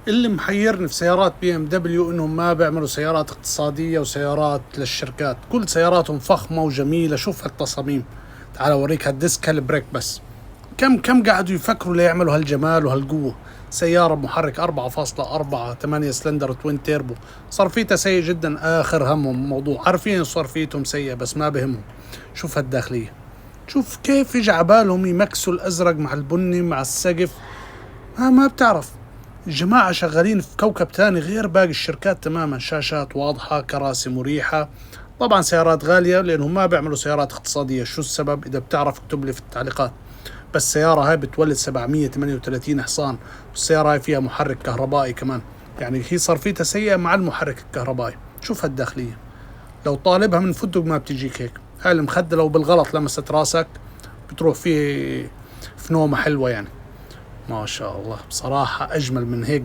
اللي محيرني في سيارات بي ام دبليو انهم ما بيعملوا سيارات اقتصادية وسيارات للشركات. كل سياراتهم فخمة وجميلة. شوف هالتصاميم، تعال اوريك هالديسك هالبريك بس. كم قعدوا يفكروا ليعملوا هالجمال وهالقوة. سيارة بمحرك 4.4 8 سلندر توين تيربو، صرفيتها سيء جدا. آخر همهم موضوع، عارفين صرفيتهم سيئة بس ما بهمهم. شوف هالداخلية، شوف كيف يجي عبالهم يمكسوا الأزرق مع البني مع السقف. ما بتعرف، الجماعة شغالين في كوكب تاني غير باقي الشركات تماما. شاشات واضحة، كراسي مريحة. طبعا سيارات غالية لأنهم ما بيعملوا سيارات اقتصادية. شو السبب؟ إذا بتعرف اكتب لي في التعليقات. بس السيارة هاي بتولد 738 حصان، والسيارة هاي فيها محرك كهربائي كمان. يعني هي صرفيتها سيئة مع المحرك الكهربائي. شوف هالداخلية، لو طالبها من فندق ما بتجيك هيك. هاي المخدة لو بالغلط لمست راسك بتروح فيه في نومة حلوة يعني. ما شاء الله، بصراحة أجمل من هيك